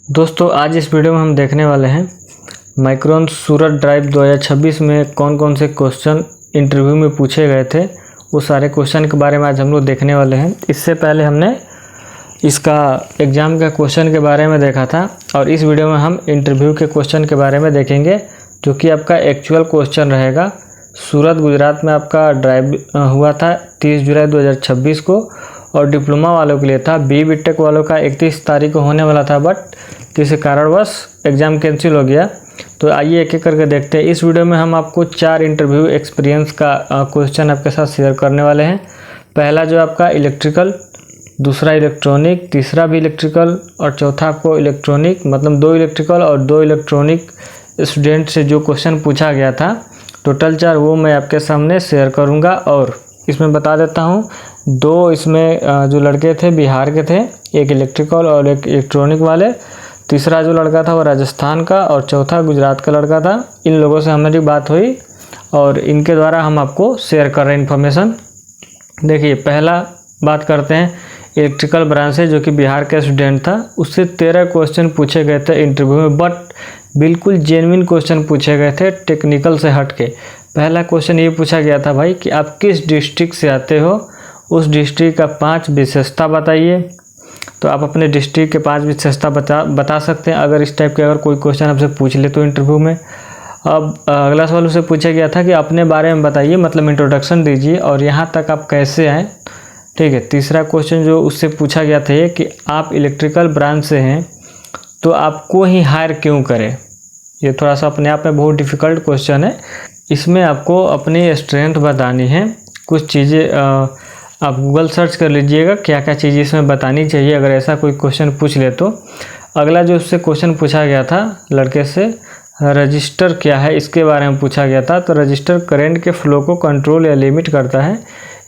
दोस्तों आज इस वीडियो में हम देखने वाले हैं माइक्रोन सूरत ड्राइव 2026 में कौन कौन से क्वेश्चन इंटरव्यू में पूछे गए थे। वो सारे क्वेश्चन के बारे में आज हम लोग देखने वाले हैं। इससे पहले हमने इसका एग्ज़ाम का क्वेश्चन के बारे में देखा था और इस वीडियो में हम इंटरव्यू के क्वेश्चन के बारे में देखेंगे जो कि आपका एक्चुअल क्वेश्चन रहेगा। सूरत गुजरात में आपका ड्राइव हुआ था 30 जुलाई 2026 को और डिप्लोमा वालों के लिए था। बी टेक वालों का 31 तारीख को होने वाला था, बट किसी कारणवश एग्ज़ाम कैंसिल हो गया। तो आइए एक एक करके देखते हैं। इस वीडियो में हम आपको 4 इंटरव्यू एक्सपीरियंस का क्वेश्चन आपके साथ शेयर करने वाले हैं। पहला जो आपका इलेक्ट्रिकल, दूसरा इलेक्ट्रॉनिक, तीसरा भी इलेक्ट्रिकल और चौथा आपको इलेक्ट्रॉनिक, मतलब 2 इलेक्ट्रिकल और 2 इलेक्ट्रॉनिक स्टूडेंट से जो क्वेश्चन पूछा गया था, टोटल 4 वो मैं आपके सामने शेयर करूँगा। और इसमें बता देता हूँ 2 इसमें जो लड़के थे बिहार के थे, एक इलेक्ट्रिकल और एक इलेक्ट्रॉनिक वाले। तीसरा जो लड़का था वो राजस्थान का और चौथा गुजरात का लड़का था। इन लोगों से हमारी बात हुई और इनके द्वारा हम आपको शेयर कर रहे हैं इन्फॉर्मेशन। देखिए पहला बात करते हैं इलेक्ट्रिकल ब्रांच से, जो कि बिहार का स्टूडेंट था। उससे 13 क्वेश्चन पूछे गए थे इंटरव्यू में, बट बिल्कुल जेन्युइन क्वेश्चन पूछे गए थे, टेक्निकल से हट के। पहला क्वेश्चन ये पूछा गया था भाई कि आप किस डिस्ट्रिक्ट से आते हो, उस डिस्ट्रिक्ट का 5 विशेषता बताइए। तो आप अपने डिस्ट्रिक्ट के 5 विशेषता बता सकते हैं अगर इस टाइप के अगर कोई क्वेश्चन आपसे पूछ ले तो इंटरव्यू में। अब अगला सवाल उससे पूछा गया था कि अपने बारे में बताइए, मतलब इंट्रोडक्शन दीजिए और यहाँ तक आप कैसे आए। ठीक है। तीसरा क्वेश्चन जो उससे पूछा गया था ये कि आप इलेक्ट्रिकल ब्रांच से हैं तो आपको ही हायर क्यों करें। ये थोड़ा सा अपने आप में बहुत डिफ़िकल्ट क्वेश्चन है। इसमें आपको अपनी स्ट्रेंथ बतानी है। कुछ चीज़ें आप गूगल सर्च कर लीजिएगा क्या क्या चीज़ें इसमें बतानी चाहिए अगर ऐसा कोई क्वेश्चन पूछ ले तो। अगला जो उससे क्वेश्चन पूछा गया था लड़के से, रजिस्टर क्या है इसके बारे में पूछा गया था। तो रजिस्टर करंट के फ्लो को कंट्रोल या लिमिट करता है।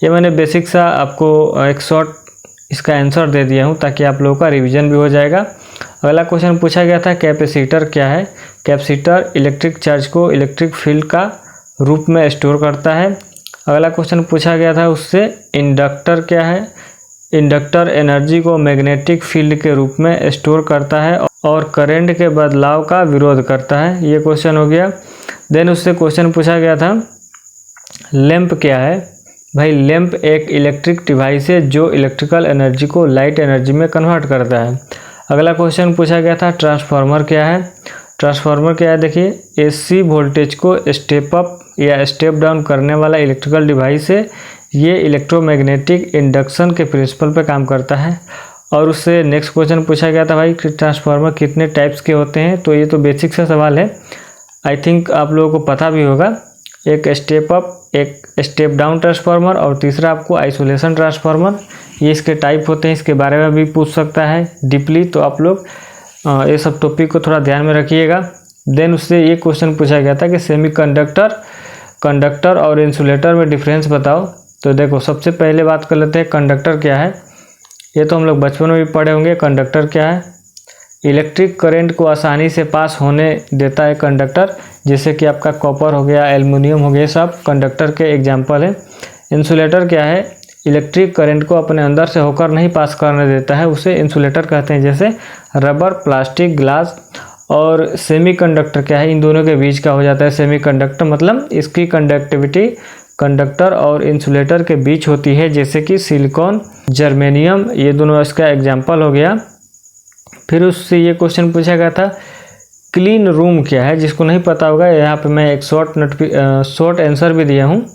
ये मैंने बेसिक सा आपको एक शॉर्ट इसका आंसर दे दिया हूँ ताकि आप लोगों का रिवीजन भी हो जाएगा। अगला क्वेश्चन पूछा गया था कैपेसिटर क्या है। कैपेसिटर इलेक्ट्रिक चार्ज को इलेक्ट्रिक फील्ड का रूप में स्टोर करता है। अगला क्वेश्चन पूछा गया था उससे इंडक्टर क्या है। इंडक्टर एनर्जी को मैग्नेटिक फील्ड के रूप में स्टोर करता है और करंट के बदलाव का विरोध करता है। ये क्वेश्चन हो गया। देन उससे क्वेश्चन पूछा गया था लैंप क्या है। भाई लैंप एक इलेक्ट्रिक डिवाइस है जो इलेक्ट्रिकल एनर्जी को लाइट एनर्जी में कन्वर्ट करता है। अगला क्वेश्चन पूछा गया था ट्रांसफार्मर क्या है। ट्रांसफार्मर क्या है, देखिए एसी वोल्टेज को स्टेप अप या स्टेप डाउन करने वाला इलेक्ट्रिकल डिवाइस है। ये इलेक्ट्रोमैग्नेटिक इंडक्शन के प्रिंसिपल पे काम करता है। और उससे नेक्स्ट क्वेश्चन पूछा गया था भाई कि ट्रांसफार्मर कितने टाइप्स के होते हैं। तो ये तो बेसिक सा सवाल है, आई थिंक आप लोगों को पता भी होगा। एक स्टेप अप, एक स्टेप डाउन ट्रांसफार्मर और तीसरा आपको आइसोलेशन ट्रांसफार्मर। ये इसके टाइप होते हैं, इसके बारे में भी पूछ सकता है डीपली। तो आप लोग ये सब टॉपिक को थोड़ा ध्यान में रखिएगा। देन उससे ये क्वेश्चन पूछा गया था कि कंडक्टर और इंसुलेटर में डिफरेंस बताओ। तो देखो सबसे पहले बात कर लेते हैं कंडक्टर क्या है। ये तो हम लोग बचपन में भी पढ़े होंगे। कंडक्टर क्या है, इलेक्ट्रिक करंट को आसानी से पास होने देता है कंडक्टर, जैसे कि आपका कॉपर हो गया, एल्युमिनियम हो गया, सब कंडक्टर के एग्जाम्पल है। इंसुलेटर क्या है, इलेक्ट्रिक करंट को अपने अंदर से होकर नहीं पास करने देता है, उसे इंसुलेटर कहते हैं, जैसे रबर, प्लास्टिक, ग्लास। और सेमीकंडक्टर क्या है, इन दोनों के बीच का हो जाता है सेमीकंडक्टर, मतलब इसकी कंडक्टिविटी कंडक्टर और इंसुलेटर के बीच होती है, जैसे कि सिलिकॉन, जर्मेनियम, ये दोनों इसका एग्जाम्पल हो गया। फिर उससे ये क्वेश्चन पूछा गया था क्लीन रूम क्या है। जिसको नहीं पता होगा यहाँ पे मैं एक शॉर्ट आंसर भी दिया हूँ।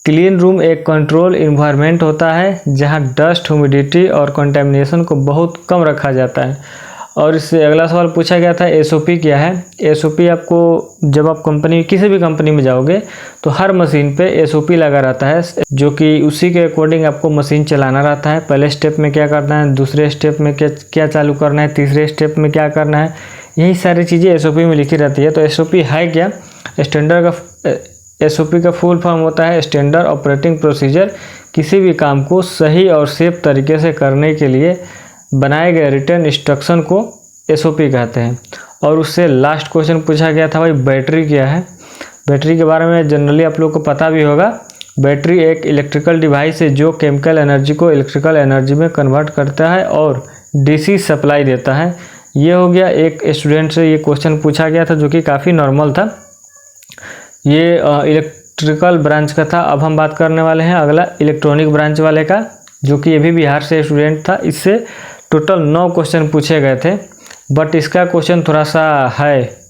क्लीन रूम एक कंट्रोल इन्वायरमेंट होता है जहाँ डस्ट, ह्यूमिडिटी और कंटेमिनेशन को बहुत कम रखा जाता है। और इससे अगला सवाल पूछा गया था एसओपी क्या है। एसओपी आपको जब आप किसी भी कंपनी में जाओगे तो हर मशीन पे एसओपी लगा रहता है, जो कि उसी के अकॉर्डिंग आपको मशीन चलाना रहता है। पहले स्टेप में क्या करना है, दूसरे स्टेप में क्या चालू करना है, तीसरे स्टेप में क्या करना है, यही सारी चीज़ें एसओपी में लिखी रहती है। तो एसओपी है क्या, एसओपी का फुल फॉर्म होता है स्टैंडर्ड ऑपरेटिंग प्रोसीजर। किसी भी काम को सही और सेफ तरीके से करने के लिए बनाए गए रिटर्न इंस्ट्रक्शन को एसओपी कहते हैं। और उससे लास्ट क्वेश्चन पूछा गया था भाई बैटरी क्या है। बैटरी के बारे में जनरली आप लोग को पता भी होगा। बैटरी एक इलेक्ट्रिकल डिवाइस है जो केमिकल एनर्जी को इलेक्ट्रिकल एनर्जी में कन्वर्ट करता है और डीसी सप्लाई देता है। ये हो गया, एक स्टूडेंट से ये क्वेश्चन पूछा गया था जो कि काफ़ी नॉर्मल था। ये इलेक्ट्रिकल ब्रांच का था। अब हम बात करने वाले हैं अगला इलेक्ट्रॉनिक ब्रांच वाले का, जो कि ये भी बिहार से स्टूडेंट था। इससे टोटल 9 क्वेश्चन पूछे गए थे, बट इसका क्वेश्चन थोड़ा सा है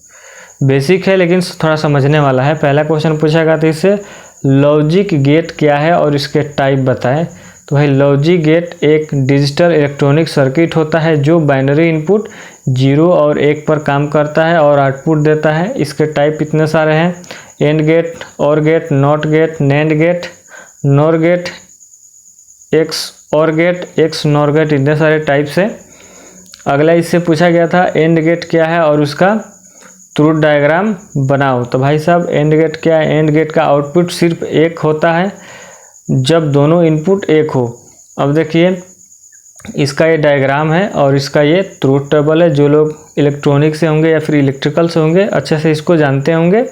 बेसिक है लेकिन थोड़ा समझने वाला है। पहला क्वेश्चन पूछा गया था इससे, लॉजिक गेट क्या है और इसके टाइप बताएं। तो भाई लॉजिक गेट एक डिजिटल इलेक्ट्रॉनिक सर्किट होता है जो बाइनरी इनपुट 0 और 1 पर काम करता है और आउटपुट देता है। इसके टाइप इतने सारे हैं, and gate, or gate, not gate, nand gate, nor gate, xor gate, xnor gate, इतने सारे टाइप्स हैं। अगला इससे पूछा गया था एंड गेट क्या है और उसका ट्रूथ डायग्राम बनाओ। तो भाई साहब एंड गेट क्या है? एंड गेट का आउटपुट सिर्फ 1 होता है जब दोनों इनपुट 1 हो। अब देखिए इसका ये डायग्राम है और इसका ये ट्रूथ टेबल है। जो लोग इलेक्ट्रॉनिक से होंगे या फिर इलेक्ट्रिकल से होंगे अच्छे से इसको जानते होंगे।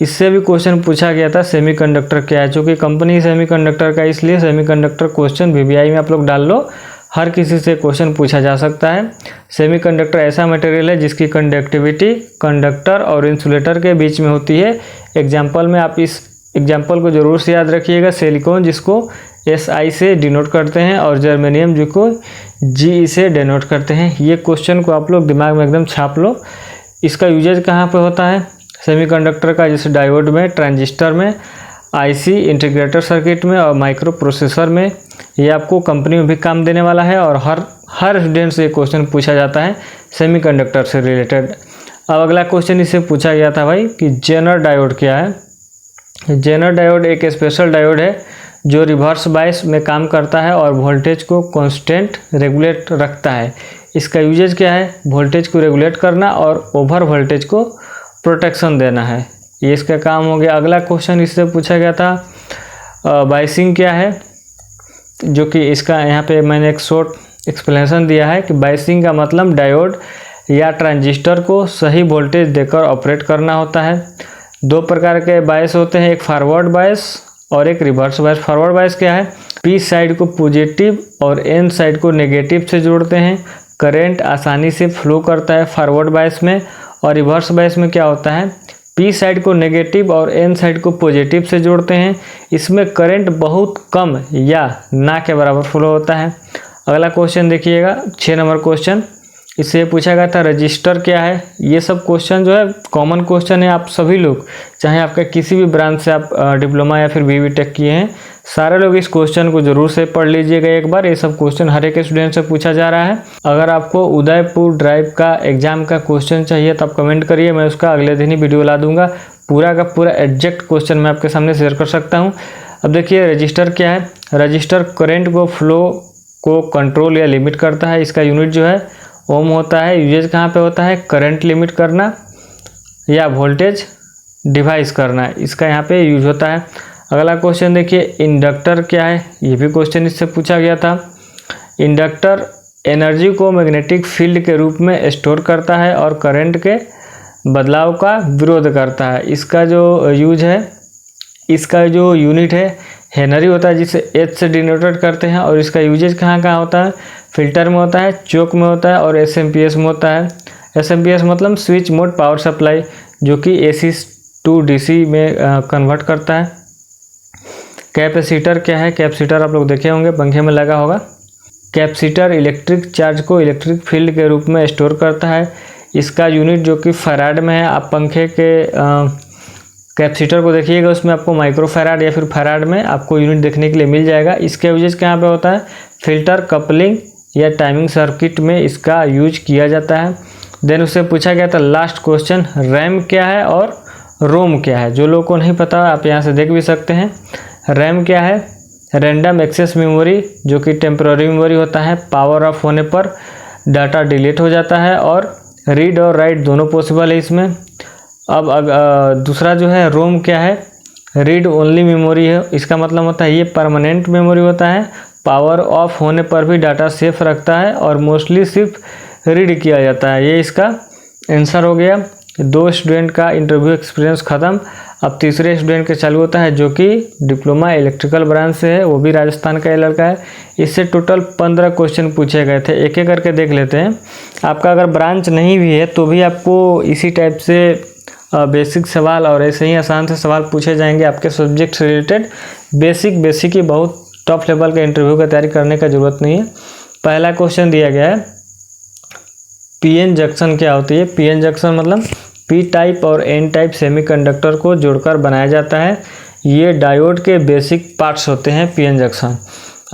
इससे भी क्वेश्चन पूछा गया था सेमीकंडक्टर क्या है, चूँकि कंपनी सेमीकंडक्टर का, इसलिए सेमीकंडक्टर क्वेश्चन VBI में आप लोग डाल लो, हर किसी से क्वेश्चन पूछा जा सकता है। सेमीकंडक्टर ऐसा मटेरियल है जिसकी कंडक्टिविटी कंडक्टर और इंसुलेटर के बीच में होती है। एग्जाम्पल में आप इस एग्जाम्पल को ज़रूर से याद रखिएगा, सिलिकॉन जिसको SI से डिनोट करते हैं और जर्मेनियम जिसको GE से डिनोट करते हैं। ये क्वेश्चन को आप लोग दिमाग में एकदम छाप लो। इसका यूजेज कहाँ पे होता है सेमीकंडक्टर का? जैसे डायोड में, ट्रांजिस्टर में, IC इंटीग्रेटर सर्किट में और माइक्रो प्रोसेसर में। ये आपको कंपनी में भी काम देने वाला है और हर स्टूडेंट से क्वेश्चन पूछा जाता है सेमीकंडक्टर से रिलेटेड। अब अगला क्वेश्चन इससे पूछा गया था भाई कि जेनर डायोड क्या है। जेनर डायोड एक स्पेशल डायोड है जो रिवर्स बायस में काम करता है और वोल्टेज को कांस्टेंट रेगुलेट रखता है। इसका यूजेज क्या है? वोल्टेज को रेगुलेट करना और ओवर वोल्टेज को प्रोटेक्शन देना है, ये इसका काम हो गया। अगला क्वेश्चन इससे पूछा गया था बायसिंग क्या है, जो कि इसका यहाँ पे मैंने एक शॉर्ट एक्सप्लेनेशन दिया है कि बायसिंग का मतलब डायोड या ट्रांजिस्टर को सही वोल्टेज देकर ऑपरेट करना होता है। 2 प्रकार के बायस होते हैं, एक फॉरवर्ड बायस और एक रिवर्स बायस। फॉरवर्ड बायस क्या है? P साइड को पॉजिटिव और N साइड को नेगेटिव से जोड़ते हैं। करंट आसानी से फ्लो करता है फॉरवर्ड बायस में। और रिवर्स बायस में क्या होता है? P साइड को नेगेटिव और N साइड को पॉजिटिव से जोड़ते हैं। इसमें करंट बहुत कम या ना के बराबर फ्लो होता है। अगला क्वेश्चन देखिएगा, 6 नंबर क्वेश्चन। इससे पूछा गया था रजिस्टर क्या है। ये सब क्वेश्चन जो है कॉमन क्वेश्चन है, आप सभी लोग चाहे आपका किसी भी ब्रांच से आप डिप्लोमा या फिर BB टेक किए हैं, सारे लोग इस क्वेश्चन को जरूर से पढ़ लीजिएगा एक बार। ये सब क्वेश्चन हर एक स्टूडेंट से पूछा जा रहा है। अगर आपको उदयपुर ड्राइव का एग्जाम का क्वेश्चन चाहिए तो आप कमेंट करिए, मैं उसका अगले दिन ही वीडियो ला दूंगा। पूरा का पूरा एग्जैक्ट क्वेश्चन मैं आपके सामने शेयर कर सकता हूँ। अब देखिए रजिस्टर क्या है। रजिस्टर करंट को फ्लो को कंट्रोल या लिमिट करता है। इसका यूनिट जो है ओम होता है। यूजेज कहाँ पे होता है? करंट लिमिट करना या वोल्टेज डिवाइस करना, इसका यहाँ पे यूज होता है। अगला क्वेश्चन देखिए, इंडक्टर क्या है। ये भी क्वेश्चन इससे पूछा गया था। इंडक्टर एनर्जी को मैग्नेटिक फील्ड के रूप में स्टोर करता है और करंट के बदलाव का विरोध करता है। इसका जो यूज है, इसका जो यूनिट है हेनरी होता है, जिसे H से डिनोटेड करते हैं। और इसका यूजेज कहाँ कहाँ होता है? फिल्टर में होता है, चोक में होता है और SMPS में होता है। SMPS मतलब स्विच मोड पावर सप्लाई, जो कि AC to DC में कन्वर्ट करता है। कैपेसिटर क्या है? कैपेसिटर आप लोग देखे होंगे, पंखे में लगा होगा। कैपेसिटर इलेक्ट्रिक चार्ज को इलेक्ट्रिक फील्ड के रूप में स्टोर करता है। इसका यूनिट जो कि फैराड में है। आप पंखे के कैपेसिटर को देखिएगा, उसमें आपको माइक्रो फैराड या फिर फैराड में आपको यूनिट देखने के लिए मिल जाएगा। इसका यूजेज कहाँ पे होता है? फिल्टर, कपलिंग या टाइमिंग सर्किट में इसका यूज किया जाता है। देन उससे पूछा गया था लास्ट क्वेश्चन, रैम क्या है और रोम क्या है। जो लोगों को नहीं पता आप यहाँ से देख भी सकते हैं। रैम क्या है? रैंडम एक्सेस मेमोरी, जो कि टेम्पररी मेमोरी होता है। पावर ऑफ होने पर डाटा डिलीट हो जाता है और रीड और राइट दोनों पॉसिबल है इसमें। अब दूसरा जो है रोम क्या है? रीड ओनली मेमोरी है। इसका मतलब होता है ये परमानेंट मेमोरी होता है। पावर ऑफ होने पर भी डाटा सेफ रखता है और मोस्टली सिर्फ रीड किया जाता है। ये इसका आंसर हो गया। 2 स्टूडेंट का इंटरव्यू एक्सपीरियंस ख़त्म। अब तीसरे स्टूडेंट के चालू होता है जो कि डिप्लोमा इलेक्ट्रिकल ब्रांच से है, वो भी राजस्थान का लड़का है। इससे टोटल 15 क्वेश्चन पूछे गए थे। एक एक करके देख लेते हैं। आपका अगर ब्रांच नहीं भी है तो भी आपको इसी टाइप से बेसिक सवाल और ऐसे ही आसान से सवाल पूछे जाएंगे आपके सब्जेक्ट से रिलेटेड। बेसिक ही, बहुत टॉप लेवल के इंटरव्यू की तैयारी करने का ज़रूरत नहीं है। पहला क्वेश्चन दिया गया है, पीएन जंक्शन क्या होती है। पीएन जंक्शन मतलब पी टाइप और एन टाइप सेमीकंडक्टर को जोड़कर बनाया जाता है। ये डायोड के बेसिक पार्ट्स होते हैं पीएन जंक्शन।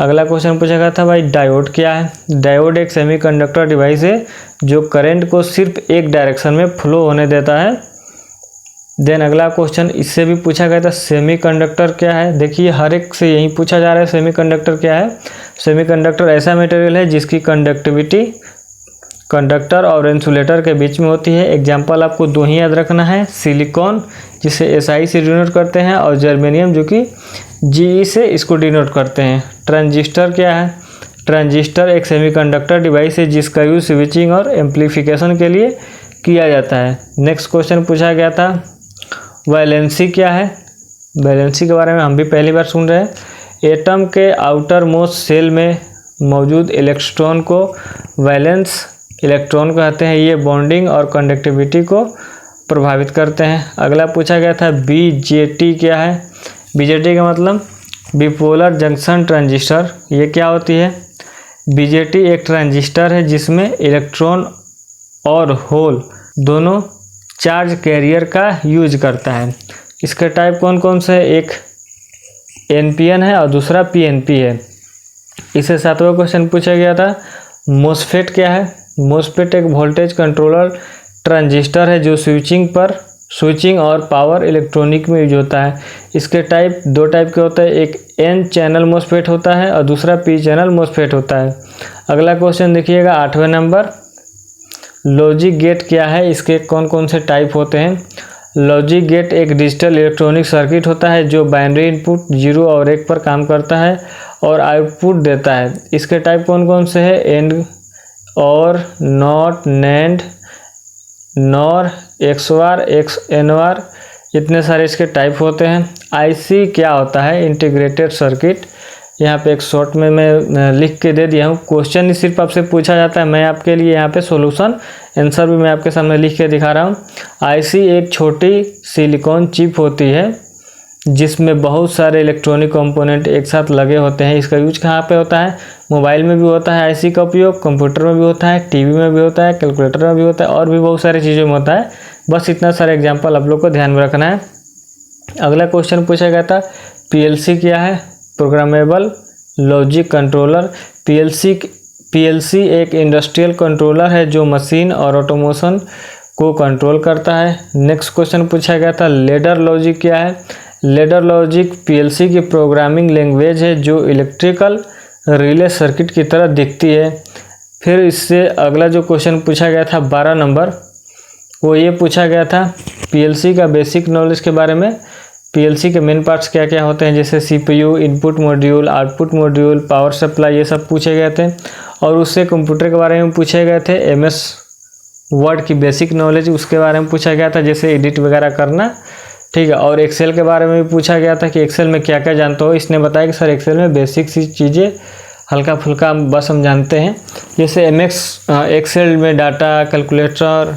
अगला क्वेश्चन पूछा गया था भाई डायोड क्या है। डायोड एक सेमीकंडक्टर डिवाइस है जो करंट को सिर्फ एक डायरेक्शन में फ्लो होने देता है। देन अगला क्वेश्चन इससे भी पूछा गया था, सेमीकंडक्टर क्या है। देखिए हर एक से यही पूछा जा रहा है सेमीकंडक्टर क्या है। सेमीकंडक्टर ऐसा मटेरियल है जिसकी कंडक्टिविटी कंडक्टर और इंसुलेटर के बीच में होती है। एग्जाम्पल आपको दो ही याद रखना है, सिलिकॉन जिसे SI से डिनोट करते हैं और जर्मेनियम जो कि GE से इसको डिनोट करते हैं। ट्रांजिस्टर क्या है। ट्रांजिस्टर एक सेमीकंडक्टर डिवाइस है जिसका यूज स्विचिंग और एम्पलीफिकेशन के लिए किया जाता है। नेक्स्ट क्वेश्चन पूछा गया था, वैलेंसी क्या है। वैलेंसी के बारे में हम भी पहली बार सुन रहे हैं। एटम के आउटर मोस्ट सेल में मौजूद इलेक्ट्रॉन को वैलेंस इलेक्ट्रॉन कहते हैं। ये बॉन्डिंग और कंडक्टिविटी को प्रभावित करते हैं। अगला पूछा गया था, BJT क्या है। BJT का मतलब बिपोलर जंक्शन ट्रांजिस्टर। ये क्या होती है। BJT एक ट्रांजिस्टर है जिसमें इलेक्ट्रॉन और होल दोनों चार्ज कैरियर का यूज करता है। इसके टाइप कौन कौन से है, एक NPN है और दूसरा PNP है। इससे 7वां क्वेश्चन पूछा गया था, मोसफेट क्या है। मोसफेट एक वोल्टेज कंट्रोलर ट्रांजिस्टर है जो स्विचिंग और पावर इलेक्ट्रॉनिक में यूज होता है। इसके टाइप दो टाइप के होते हैं, एक N चैनल मोसफेट होता है और दूसरा P चैनल मोसफेट होता है। अगला क्वेश्चन देखिएगा 8वें नंबर, लॉजिक गेट क्या है। इसके कौन कौन से टाइप होते हैं। लॉजिक गेट एक डिजिटल इलेक्ट्रॉनिक सर्किट होता है जो बाइनरी इनपुट 0 और 1 पर काम करता है और आउटपुट देता है। इसके टाइप कौन कौन से हैं, एंड और not NAND nor XOR XNOR, इतने सारे इसके टाइप होते हैं। IC क्या होता है, इंटीग्रेटेड सर्किट। यहाँ पे एक शॉर्ट में मैं लिख के दे दिया हूँ। क्वेश्चन ही सिर्फ आपसे पूछा जाता है, मैं आपके लिए यहाँ पे सॉल्यूशन आंसर भी मैं आपके सामने लिख के दिखा रहा हूँ। IC एक छोटी सिलिकॉन चिप होती है जिसमें बहुत सारे इलेक्ट्रॉनिक कंपोनेंट एक साथ लगे होते हैं। इसका यूज कहाँ पे होता है, मोबाइल में भी होता है IC का उपयोग, कंप्यूटर में भी होता है, टीवी में भी होता है, कैलकुलेटर में भी होता है और भी बहुत सारी चीज़ों में होता है। बस इतना सारे एग्जाम्पल आप लोग को ध्यान में रखना है। अगला क्वेश्चन पूछा गया था, PLC क्या है। Programmable logic controller. PLC एक इंडस्ट्रियल कंट्रोलर है जो मशीन और ऑटोमेशन को कंट्रोल करता है। नेक्स्ट क्वेश्चन पूछा गया था, लेडर लॉजिक क्या है। लेडर लॉजिक PLC की प्रोग्रामिंग लैंग्वेज है जो इलेक्ट्रिकल रिले सर्किट की तरह दिखती है। फिर इससे अगला जो क्वेश्चन पूछा गया था 12 नंबर, वो ये पूछा गया था PLC का बेसिक नॉलेज के बारे में। PLC के मेन पार्ट्स क्या क्या होते हैं, जैसे CPU, input module, output module, power supply, ये सब पूछे गए थे। और उससे कंप्यूटर के बारे में पूछे गए थे, MS वर्ड की बेसिक नॉलेज उसके बारे में पूछा गया था, जैसे एडिट वगैरह करना, ठीक है। और एक्सेल के बारे में भी पूछा गया था कि एक्सेल में क्या क्या जानते हो। इसने बताया कि सर एक्सेल में बेसिक सी चीज़ें हल्का फुल्का बस हम जानते हैं, जैसे एक्सेल में डाटा, कैलकुलेटर,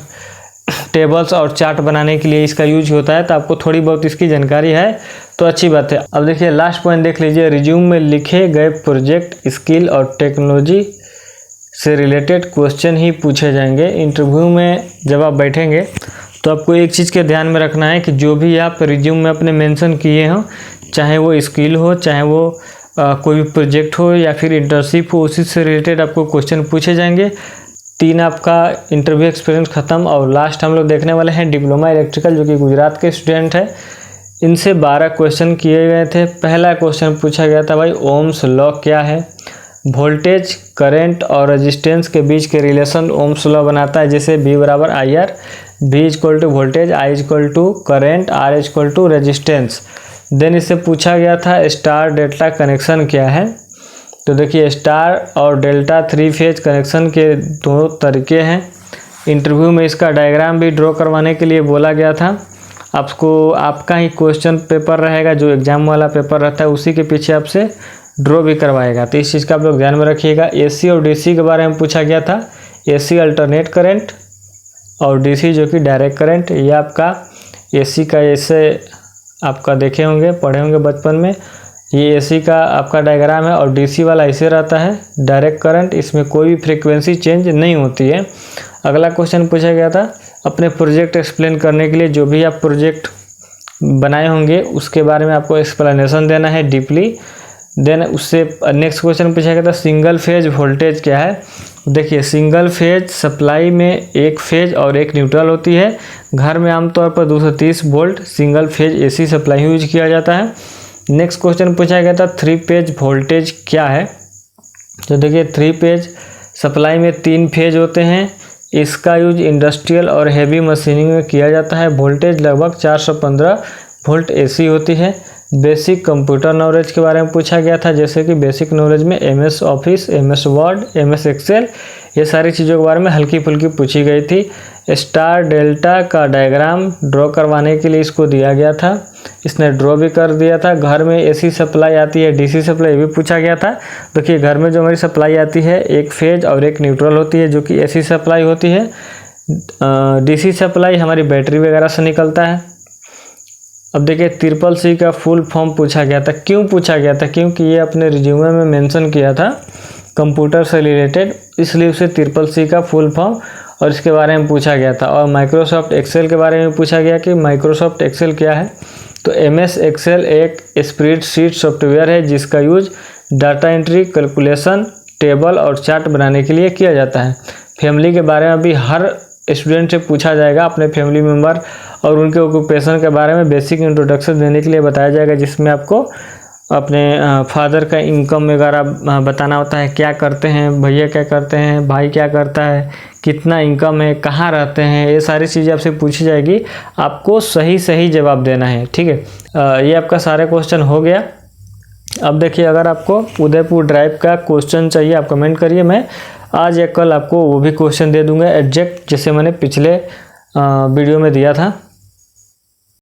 टेबल्स और चार्ट बनाने के लिए इसका यूज होता है। तो आपको थोड़ी बहुत इसकी जानकारी है तो अच्छी बात है। अब देखिए लास्ट पॉइंट देख लीजिए, रिज्यूम में लिखे गए प्रोजेक्ट, स्किल और टेक्नोलॉजी से रिलेटेड क्वेश्चन ही पूछे जाएंगे। इंटरव्यू में जब आप बैठेंगे तो आपको एक चीज़ के ध्यान में रखना है कि जो भी आप रिज्यूम में अपने मेंशन किए हों, चाहे वो स्किल हो, चाहे वो कोई भी प्रोजेक्ट हो या फिर इंटर्नशिप हो, उसी से रिलेटेड आपको क्वेश्चन पूछे जाएंगे। 3 आपका इंटरव्यू एक्सपीरियंस खत्म। और लास्ट हम लोग देखने वाले हैं डिप्लोमा इलेक्ट्रिकल, जो कि गुजरात के स्टूडेंट है। इनसे 12 क्वेश्चन किए गए थे। पहला क्वेश्चन पूछा गया था भाई ओम्स लॉ क्या है। वोल्टेज, करंट और रेजिस्टेंस के बीच के रिलेशन ओम्स लॉ बनाता है, जैसे V बराबर IR, V equal to voltage, I equal to current, R equal to resistance. Then इससे पूछा गया था स्टार डेल्टा कनेक्शन क्या है। तो देखिए स्टार और डेल्टा 3 फेज कनेक्शन के 2 तरीके हैं। इंटरव्यू में इसका डायग्राम भी ड्रॉ करवाने के लिए बोला गया था। आपको आपका ही क्वेश्चन पेपर रहेगा, जो एग्ज़ाम वाला पेपर रहता है उसी के पीछे आपसे ड्रॉ भी करवाएगा। तो इस चीज़ का आप लोग ध्यान में रखिएगा। AC और DC के बारे में पूछा गया था। AC अल्टरनेट करंट और DC जो कि डायरेक्ट करंट। ये आपका AC का ऐसे आपका देखे होंगे, पढ़े होंगे बचपन में। ये AC का आपका डायग्राम है और DC वाला ऐसे रहता है डायरेक्ट करंट। इसमें कोई भी फ्रीक्वेंसी चेंज नहीं होती है। अगला क्वेश्चन पूछा गया था, अपने प्रोजेक्ट एक्सप्लेन करने के लिए जो भी आप प्रोजेक्ट बनाए होंगे उसके बारे में आपको एक्सप्लेनेशन देना है डीपली। देन उससे नेक्स्ट क्वेश्चन पूछा गया था, सिंगल फेज वोल्टेज क्या है। देखिए, सिंगल फेज सप्लाई में एक फेज और एक न्यूट्रल होती है। घर में आमतौर पर 230 volt single phase AC supply use किया जाता है। नेक्स्ट क्वेश्चन पूछा गया था, 3 फेज वोल्टेज क्या है। तो देखिए, 3 फेज सप्लाई में 3 फेज होते हैं। इसका यूज इंडस्ट्रियल और हैवी मशीनिंग में किया जाता है। वोल्टेज लगभग 415 वोल्ट AC होती है। बेसिक कंप्यूटर नॉलेज के बारे में पूछा गया था, जैसे कि बेसिक नॉलेज में MS office, MS word, MS Excel, ये सारी चीज़ों के बारे में हल्की फुल्की पूछी गई थी। स्टार डेल्टा का डायग्राम ड्रॉ करवाने के लिए इसको दिया गया था, इसने ड्रॉ भी कर दिया था। घर में AC सप्लाई आती है, DC सप्लाई भी पूछा गया था। देखिए, घर में जो हमारी सप्लाई आती है एक फेज और एक न्यूट्रल होती है, जो कि AC सप्लाई होती है। DC सप्लाई हमारी बैटरी वगैरह से निकलता है। अब देखिए, CCC का फुल फॉर्म पूछा गया था। क्यों पूछा गया था? क्योंकि ये अपने रिज्यूमे में मेंशन किया था कंप्यूटर से रिलेटेड, इसलिए उसे CCC का फुल फॉर्म और इसके बारे में पूछा गया था। और माइक्रोसॉफ्ट एक्सेल के बारे में पूछा गया कि माइक्रोसॉफ्ट एक्सेल क्या है। तो MS एक्सेल एक स्प्रेडशीट सॉफ्टवेयर है जिसका use data entry, calculation, table और चार्ट बनाने के लिए किया जाता है। फैमिली के बारे में भी हर स्टूडेंट से पूछा जाएगा, अपने फैमिली मेम्बर और उनके ऑक्यूपेशन के बारे में बेसिक इंट्रोडक्शन देने के लिए बताया जाएगा, जिसमें आपको अपने फादर का इनकम वगैरह बताना होता है, क्या करते हैं, भैया क्या करते हैं, भाई क्या करता है, कितना इनकम है, कहाँ रहते हैं, ये सारी चीज़ें आपसे पूछी जाएगी। आपको सही जवाब देना है, ठीक है। ये आपका सारे क्वेश्चन हो गया। अब देखिए, अगर आपको उदयपुर ड्राइव का क्वेश्चन चाहिए आप कमेंट करिए, मैं आज या कल आपको वो भी क्वेश्चन दे दूंगा एग्जैक्ट, जैसे मैंने पिछले वीडियो में दिया था।